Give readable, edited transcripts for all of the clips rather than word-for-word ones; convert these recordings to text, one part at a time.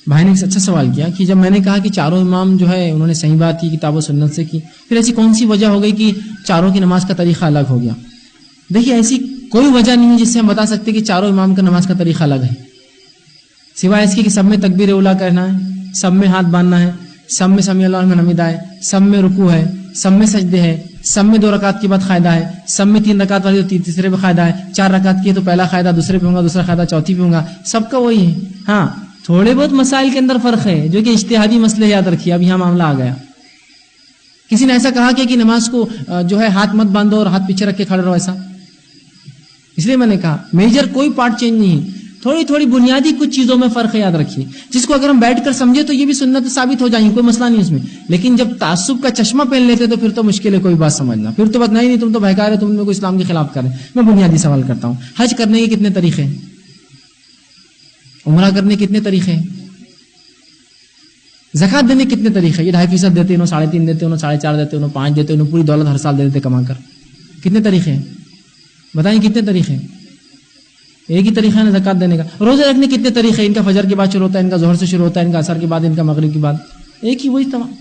بھائی نے ایک اچھا سوال کیا کہ جب میں نے کہا کہ چاروں امام جو ہے انہوں نے صحیح بات کی کتاب و سنت سے کی، پھر ایسی کون سی وجہ ہو گئی کہ چاروں کی نماز کا طریقہ الگ ہو گیا؟ دیکھیے ایسی کوئی وجہ نہیں ہے جس سے ہم بتا سکتے کہ چاروں امام کا نماز کا طریقہ الگ ہے، سوائے اس کے کہ سب میں تکبیر اولیٰ کرنا ہے، سب میں ہاتھ باندھنا ہے، سب میں سمیع اللہ لمن حمدہ ہے، سب میں رکوع ہے، سب میں سجدے ہے، سب میں 2 رکعت کے بعد قاعدہ ہے، سب میں 3 رکعت والی تو تیسرے پہ قاعدہ ہے، 4 رکعت کی تو پہلا قاعدہ دوسرے پہ ہوگا، دوسرا قاعدہ چوتھی پہ ہوگا، سب کا وہی ہے۔ ہاں تھوڑے بہت مسائل کے اندر فرق ہے جو کہ اجتہادی مسئلے، یاد رکھیے اب یہاں معاملہ آ گیا۔ کسی نے ایسا کہا کہ نماز کو جو ہے ہاتھ مت باندھو اور ہاتھ پیچھے رکھ کے کھڑے رہو، ایسا اس لیے میں نے کہا میجر کوئی پارٹ چینج نہیں ہے، تھوڑی تھوڑی بنیادی کچھ چیزوں میں فرق ہے، یاد رکھیے، جس کو اگر ہم بیٹھ کر سمجھے تو یہ بھی سنت ثابت ہو جائیں گی، کوئی مسئلہ نہیں اس میں، لیکن جب تعصب کا چشمہ پہن لیتے تو پھر تو مشکل ہے کوئی بات سمجھنا، پھر تو بات نہیں تم تو بہکار ہے، تم نے کوئی اسلام کے خلاف کر رہے ہیں۔ میں بنیادی سوال کرتا ہوں، حج کرنے کے کتنے طریقے ہیں؟ عمرہ کرنے کے کتنے طریقے ہیں؟ زکات دینے کے کتنے طریقے؟ یہ 2.5% دیتے، انہوں 3.5 دیتے، انہوں 4.5 دیتے، انہوں 5 دیتے، انہوں پوری دولت ہر سال دیتے کما کر، کتنے طریقے ہیں بتائیں؟ کتنے طریقے ہیں؟ ایک ہی طریقہ ہے نا زکات دینے کا۔ روزے رکھنے کتنے طریقے ہیں؟ ان کا فجر کے بعد شروع ہوتا ہے، ان کا ظہر سے شروع ہوتا ہے، ان کا عصر کے بعد، ان کا مغرب کے بعد، ایک ہی وہی تمام۔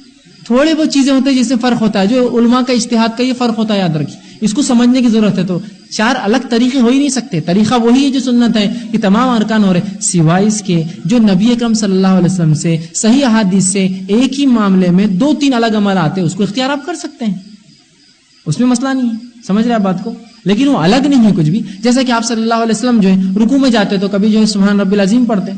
تھوڑے بہت چیزیں ہوتی ہیں جس سے فرق ہوتا ہے، جو علماء کا اجتہاد کا یہ فرق ہوتا ہے، یاد رکھیے، اس کو سمجھنے کی ضرورت ہے۔ تو 4 الگ طریقے ہو ہی نہیں سکتے، طریقہ وہی ہے جو سنت ہے کہ تمام ارکان ہو رہے، سوائے اس کے جو نبی اکرم صلی اللہ علیہ وسلم سے صحیح احادیث سے ایک ہی معاملے میں 2-3 الگ عمل آتے ہیں، اس کو اختیار آپ کر سکتے ہیں، اس میں مسئلہ نہیں ہے، سمجھ رہے آپ بات کو؟ لیکن وہ الگ نہیں ہے کچھ بھی، جیسا کہ آپ صلی اللہ علیہ وسلم جو ہے رکوع میں جاتے تو کبھی جو ہے سبحان رب العظیم پڑھتے،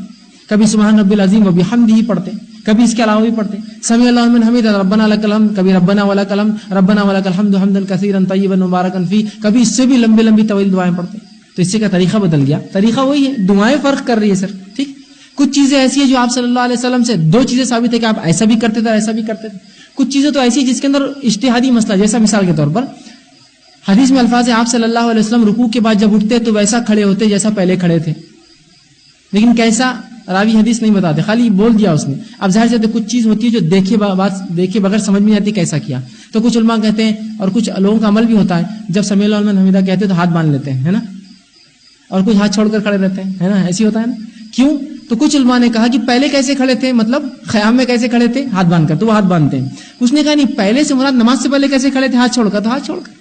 کبھی سبحان رب العظیم و بحمدہ پڑھتے، کبھی اس کے علاوہ بھی پڑھتے سمیع اللہ لمن حمدہ ربنا لک الحمد، کبھی ربنا ولک الحمد، ربنا ولک الحمد حمدا کثیرا طیبا مبارکا فیہ، کبھی اس سے بھی لمبی لمبی طویل دعائیں پڑھتے۔ تو اس سے کا طریقہ بدل گیا، طریقہ وہی ہے، دعائیں فرق کر رہی ہے سر، ٹھیک۔ کچھ چیزیں ایسی ہیں جو آپ صلی اللہ علیہ وسلم سے 2 چیزیں ثابت ہے کہ آپ ایسا بھی کرتے تھے، ایسا بھی کرتے تھے، کچھ چیزیں تو ایسی جس کے اندر اجتہادی مسئلہ، جیسا مثال کے طور پر حدیث میں الفاظ ہے آپ صلی اللہ علیہ وسلم رکوع کے بعد جب اٹھتے تو ویسا کھڑے ہوتے جیسا پہلے کھڑے تھے، لیکن کیسا راوی حدیث نہیں بتاتے، خالی بول دیا اس نے۔ اب ظاہر سے کچھ چیز ہوتی ہے جو دیکھے بغیر سمجھ میں نہیں آتی کیسا کیا، تو کچھ علماء کہتے ہیں اور کچھ لوگوں کا عمل بھی ہوتا ہے، جب سمیع اللہ لمن حمدہ کہتے تو ہاتھ باندھ لیتے ہیں، ہے نا، اور کچھ ہاتھ چھوڑ کر کھڑے رہتے ہیں، ہے نا، ایسی ہوتا ہے نا، کیوں؟ تو کچھ علماء نے کہا کہ پہلے کیسے کھڑے تھے، مطلب خیام میں کیسے کھڑے تھے، ہاتھ باندھ کر، تو وہ ہاتھ باندھتے ہیں۔ کچھ نے کہا نہیں، پہلے سے مراد نماز سے پہلے کیسے کھڑے تھے، ہاتھ چھوڑ کر، تو ہاتھ چھوڑ کر۔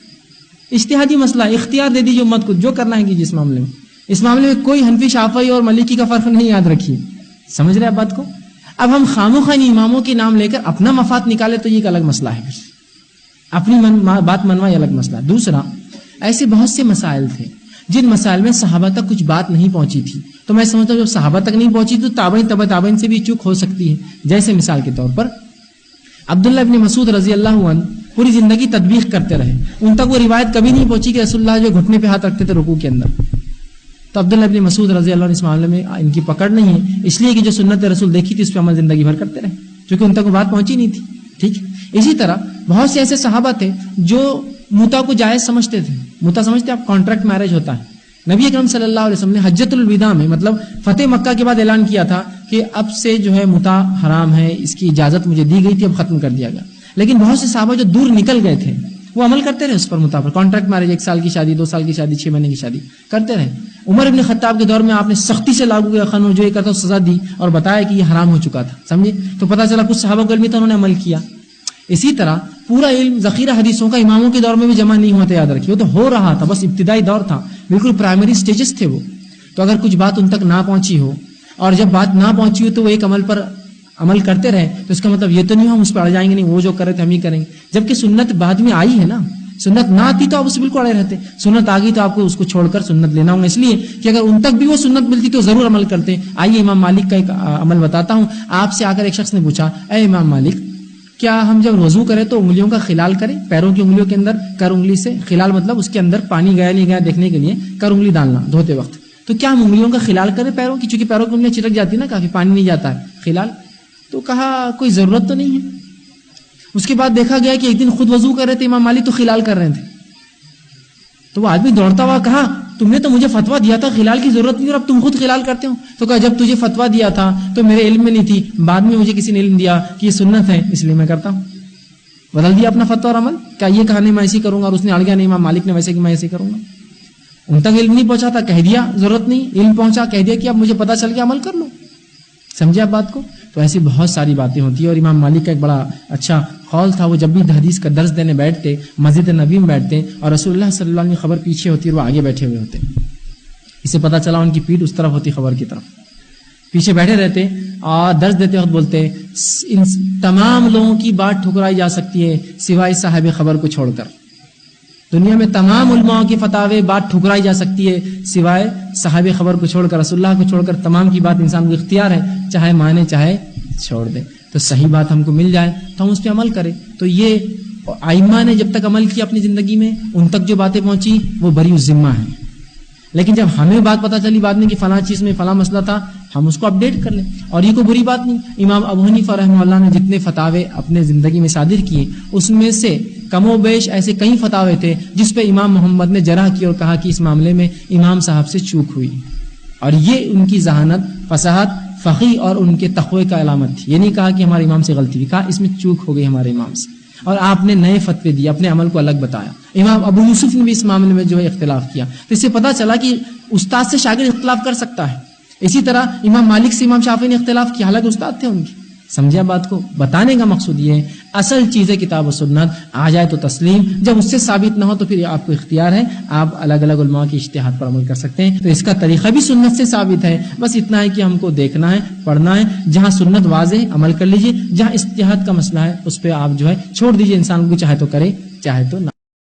اجتہادی مسئلہ، اختیار دے دیجیے امت کو، جو کرنا ہے جس معاملے میں، اس معاملے میں کوئی حنفی شافعی اور مالکی کا فرق نہیں، یاد رکھیے، سمجھ رہے آپ بات کو؟ اب ہم خاموخواہ اماموں کے نام لے کر اپنا مفاد نکالے تو یہ ایک الگ مسئلہ ہے، پھر اپنی بات منوا یہ الگ مسئلہ۔ دوسرا، ایسے بہت سے مسائل تھے جن مسائل میں صحابہ تک کچھ بات نہیں پہنچی تھی، تو میں سمجھتا ہوں جب صحابہ تک نہیں پہنچی تو تابعین تبع تابعین سے بھی چوک ہو سکتی ہے۔ جیسے مثال کے طور پر عبداللہ ابن مسعود رضی اللہ عنہ پوری زندگی تطبیق کرتے رہے، ان تک وہ روایت کبھی نہیں پہنچی کہ رسول اللہ جو گھٹنے پہ ہاتھ رکھتے تھے رکوع کے اندر، تو عبداللہ ابن مسعود رضی اللہ عنہ اس معاملے میں ان کی پکڑ نہیں ہے، اس لیے کہ جو سنت رسول دیکھی تھی اس پہ عمل زندگی بھر کرتے رہے، کیونکہ ان تک وہ بات پہنچی نہیں تھی، ٹھیک۔ اسی طرح بہت سے ایسے صحابہ تھے جو متا کو جائز سمجھتے تھے، متا سمجھتے آپ کانٹریکٹ میرج ہوتا ہے، نبی اکرم صلی اللہ علیہ وسلم نے حجۃ الوداع میں مطلب فتح مکہ کے بعد اعلان کیا تھا کہ اب سے جو ہے متا حرام ہے، اس کی اجازت مجھے دی گئی تھی، اب ختم کر دیا گیا، لیکن بہت سے صحابہ جو دور نکل گئے تھے وہ عمل کرتے رہے اس پر، متا پر، کانٹریکٹ میرج، 1 سال کی شادی، 2 سال کی شادی، 6 مہینے کی شادی کرتے رہے۔ عمر ابن خطاب کے دور میں آپ نے سختی سے لاگو کیا قانون، جو یہ کرتا سزا دی اور بتایا کہ یہ حرام ہو چکا تھا، سمجھے؟ تو پتہ چلا کچھ صحابہ کو علم تھا، انہوں نے عمل کیا۔ اسی طرح پورا علم ذخیرہ حدیثوں کا اماموں کے دور میں بھی جمع نہیں ہوتا، یاد رکھیے، وہ تو ہو رہا تھا، بس ابتدائی دور تھا، بالکل پرائمری سٹیجز تھے وہ، تو اگر کچھ بات ان تک نہ پہنچی ہو اور جب بات نہ پہنچی ہو تو وہ ایک عمل پر عمل کرتے رہے، تو اس کا مطلب یہ تو نہیں ہم اس پہ اڑ جائیں گے، نہیں وہ جو کر رہے تھے ہم ہی کریں گے، جبکہ سنت بعد میں آئی ہے نا، سنت نہ آتی تو آپ اسے بالکل اڑے رہتے، سنت آ گئی تو آپ کو اس کو چھوڑ کر سنت لینا ہوگا، اس لیے کہ اگر ان تک بھی وہ سنت ملتی تو ضرور عمل کرتے۔ آئیے امام مالک کا ایک عمل بتاتا ہوں، آپ سے آ کر ایک شخص نے پوچھا، اے امام مالک، کیا ہم جب وضو کریں تو انگلیوں کا خلال کریں، پیروں کی انگلیوں کے اندر کر انگلی سے، خلال مطلب اس کے اندر پانی گیا نہیں گیا دیکھنے کے لیے کر انگلی ڈالنا دھوتے وقت، تو کیا ہم انگلیوں کا خلال کریں پیروں کی، چونکہ پیروں کی انگلیاں چٹک جاتی نا، کافی پانی نہیں جاتا ہے خلال، تو کہا کوئی ضرورت تو نہیں ہے۔ اس کے بعد دیکھا گیا کہ ایک دن خود وضو کر رہے تھے امام مالک تو خلال کر رہے تھے، تو وہ آدمی دوڑتا ہوا کہا تم نے تو مجھے فتویٰ دیا تھا خلال کی ضرورت نہیں اور اب تم خود خلال کرتے ہو، تو کہا جب تجھے فتویٰ دیا تھا تو میرے علم میں نہیں تھی، بعد میں مجھے کسی نے علم دیا کہ یہ سنت ہے اس لیے میں کرتا ہوں، بدل دیا اپنا فتویٰ اور عمل، کیا یہ کہا نہیں میں ایسے کروں گا اور اس نے اڑ گیا نہیں امام مالک نے ویسے کہ میں ایسے کروں گا، ان تک علم نہیں پہنچا تھا کہہ دیا ضرورت نہیں، علم پہنچا کہہ دیا کہ اب مجھے پتا چل گیا عمل کر لو، سمجھے آپ بات کو؟ تو ایسی بہت ساری باتیں ہوتی ہیں. اور امام مالک کا ایک بڑا اچھا قول تھا, وہ جب بھی حدیث کا درس دینے بیٹھتے مسجد نبی میں بیٹھتے اور رسول اللہ صلی اللہ علیہ وسلم کی خبر پیچھے ہوتی اور وہ آگے بیٹھے ہوئے ہوتے. اسے پتہ چلا ان کی پیٹھ اس طرف ہوتی خبر کی طرف, پیچھے بیٹھے رہتے اور درس دیتے وقت بولتے ان تمام لوگوں کی بات ٹھکرائی جا سکتی ہے سوائے صاحب خبر کو چھوڑ کر. دنیا میں تمام علماء کی فتاوے بات ٹھکرائی جا سکتی ہے سوائے صاحب خبر کو چھوڑ کر, رسول اللہ کو چھوڑ کر تمام کی بات انسان کو اختیار ہے, چاہے مانے چاہے چھوڑ دے. تو صحیح بات ہم کو مل جائے تو ہم اس پہ عمل کریں. تو یہ ائمہ نے جب تک عمل کیا اپنی زندگی میں, ان تک جو باتیں پہنچی وہ بری الذمہ ہیں. لیکن جب ہمیں بات پتہ چلی بعد میں کہ فلاں چیز میں فلاں مسئلہ تھا, ہم اس کو اپڈیٹ کر لیں, اور یہ کوئی بری بات نہیں. امام ابو حنیفہ رحمہ اللہ نے جتنے فتاوے اپنے زندگی میں صادر کیے اس میں سے کم و بیش ایسے کئی فتاوے تھے جس پہ امام محمد نے جرح کی اور کہا کہ اس معاملے میں امام صاحب سے چوک ہوئی, اور یہ ان کی ذہانت, فصاحت, فقی اور ان کے تقوی کا علامت تھی. یہ نہیں کہا کہ ہمارے امام سے غلطی ہوئی, کہا اس میں چوک ہو گئی ہمارے امام سے, اور آپ نے نئے فتوے دیے, اپنے عمل کو الگ بتایا. امام ابو یوسف نے بھی اس معاملے میں جو ہے اختلاف کیا. تو اس سے پتہ چلا کہ استاد سے شاگرد اختلاف کر سکتا ہے. اسی طرح امام مالک سے امام شافعی نے اختلاف کیا, حالانکہ استاد تھے ان کے. سمجھا بات کو؟ بتانے کا مقصود یہ ہے اصل چیز ہے کتاب و سنت, آ جائے تو تسلیم, جب اس سے ثابت نہ ہو تو پھر آپ کو اختیار ہے, آپ الگ الگ علماء کی اجتہاد پر عمل کر سکتے ہیں. تو اس کا طریقہ بھی سنت سے ثابت ہے, بس اتنا ہے کہ ہم کو دیکھنا ہے, پڑھنا ہے. جہاں سنت واضح عمل کر لیجئے, جہاں اجتہاد کا مسئلہ ہے اس پہ آپ جو ہے چھوڑ دیجئے, انسان کو چاہے تو کرے چاہے تو نہ.